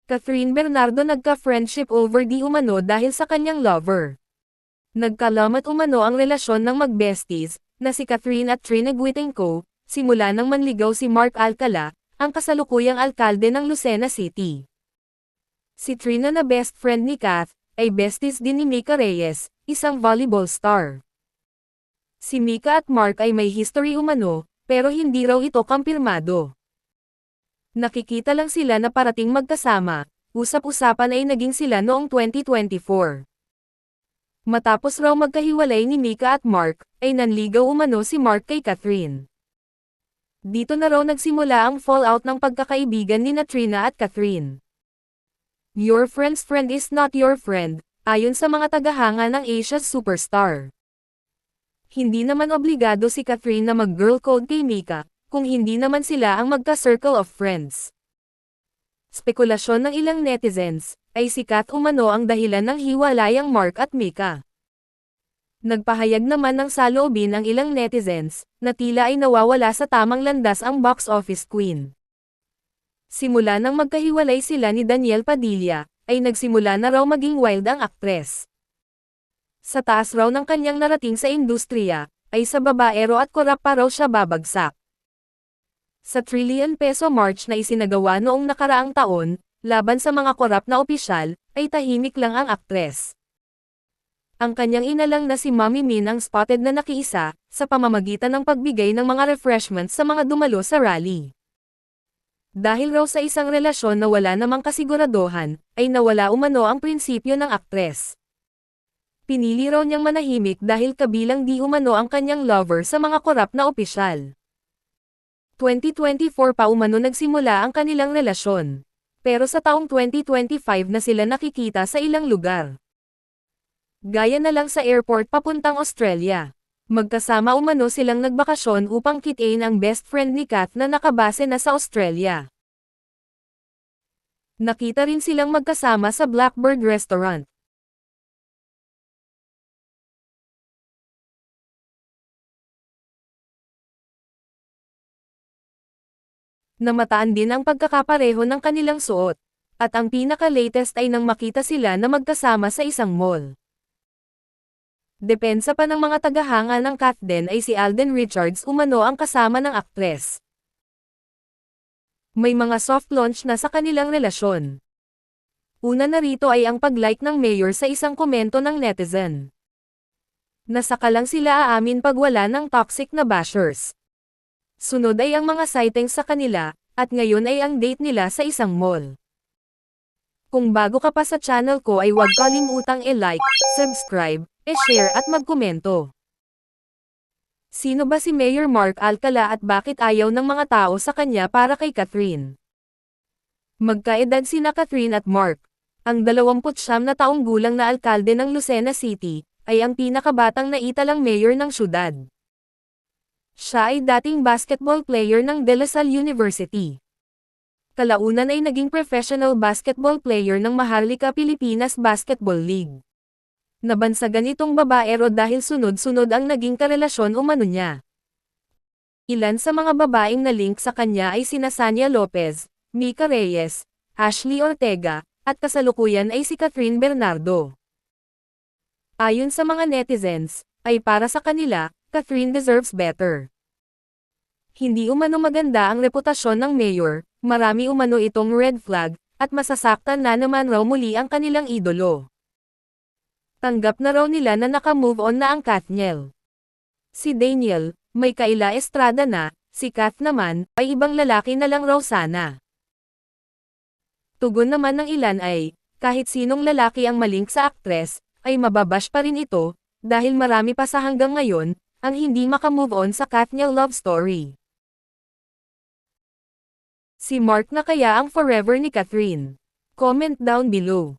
Catherine Bernardo nagka-friendship over di umano dahil sa kanyang lover. Nagkalamat umano ang relasyon ng mag-besties, na si Catherine at Trina Guitenco, simula nang manligaw si Mark Alcala, ang kasalukuyang alkalde ng Lucena City. Si Trina na best friend ni Kath, ay besties din ni Mika Reyes, isang volleyball star. Si Mika at Mark ay may history umano, pero hindi raw ito kumpirmado. Nakikita lang sila na parating magkasama, usap-usapan ay naging sila noong 2024. Matapos raw magkahiwalay ni Mika at Mark, ay nanligaw umano si Mark kay Catherine. Dito na raw nagsimula ang fallout ng pagkakaibigan ni Trina at Catherine. Your friend's friend is not your friend, ayon sa mga tagahanga ng Asia's superstar. Hindi naman obligado si Catherine na mag-girl code kay Mika, kung hindi naman sila ang magka-circle of friends. Spekulasyon ng ilang netizens, ay si Kath umano ang dahilan ng hiwalayang Mark at Mika. Nagpahayag naman ng saloobin ang ilang netizens, na tila ay nawawala sa tamang landas ang box office queen. Simula nang magkahiwalay sila ni Daniel Padilla, ay nagsimula na raw maging wild ang aktres. Sa taas raw ng kanyang narating sa industriya, ay sa babaero at korap pa raw siya babagsak. Sa trillion-peso march na isinagawa noong nakaraang taon, laban sa mga korap na opisyal, ay tahimik lang ang aktres. Ang kanyang ina lang na si Mami Min ang spotted na nakiisa, sa pamamagitan ng pagbigay ng mga refreshments sa mga dumalo sa rally. Dahil raw sa isang relasyon na wala namang kasiguraduhan, ay nawala umano ang prinsipyo ng aktres. Pinili raw niyang manahimik dahil kabilang di umano ang kanyang lover sa mga korap na opisyal. 2024 pa umano nagsimula ang kanilang relasyon. Pero sa taong 2025 na sila nakikita sa ilang lugar. Gaya na lang sa airport papuntang Australia. Magkasama umano silang nagbakasyon upang kitain ang best friend ni Kath na nakabase na sa Australia. Nakita rin silang magkasama sa Blackbird Restaurant. Namataan din ang pagkakapareho ng kanilang suot. At ang pinaka-latest ay nang makita sila na magkasama sa isang mall. Depensa pa ng mga tagahanga ng Kath din ay si Alden Richards umano ang kasama ng aktres. May mga soft launch na sa kanilang relasyon. Una na rito ay ang pag-like ng mayor sa isang komento ng netizen. Nasaka lang sila aamin pag wala ng toxic na bashers. Sunod ay ang mga sightings sa kanila, at ngayon ay ang date nila sa isang mall. Kung bago ka pa sa channel ko ay huwag kalimutang i-like, subscribe, i-share at magkomento. Sino ba si Mayor Mark Alcala at bakit ayaw ng mga tao sa kanya para kay Catherine? Magkaedad sina Catherine at Mark. Ang 29 na taong gulang na alkalde ng Lucena City, ay ang pinakabatang naitalang mayor ng syudad. Siya ay dating basketball player ng De La Salle University. Kalaunan ay naging professional basketball player ng Maharlika Pilipinas Basketball League. Nabansagan itong babaero dahil sunod-sunod ang naging karelasyon umano niya. Ilan sa mga babaeng na link sa kanya ay sina Sania Lopez, Mika Reyes, Ashley Ortega, at kasalukuyan ay si Catherine Bernardo. Ayon sa mga netizens, ay para sa kanila, Catherine deserves better. Hindi umano maganda ang reputasyon ng mayor, marami umano itong red flag, at masasaktan na naman raw muli ang kanilang idolo. Tanggap na raw nila na naka-move on na ang Kathniel. Si Daniel, may kaila Estrada na, si Kath naman, ay ibang lalaki na lang raw sana. Tugon naman ng ilan ay, kahit sinong lalaki ang malink sa aktres, ay mababash pa rin ito, dahil marami pa sa hanggang ngayon, ang hindi maka-move on sa Kathniel love story. Si Mark na kaya ang forever ni Catherine? Comment down below.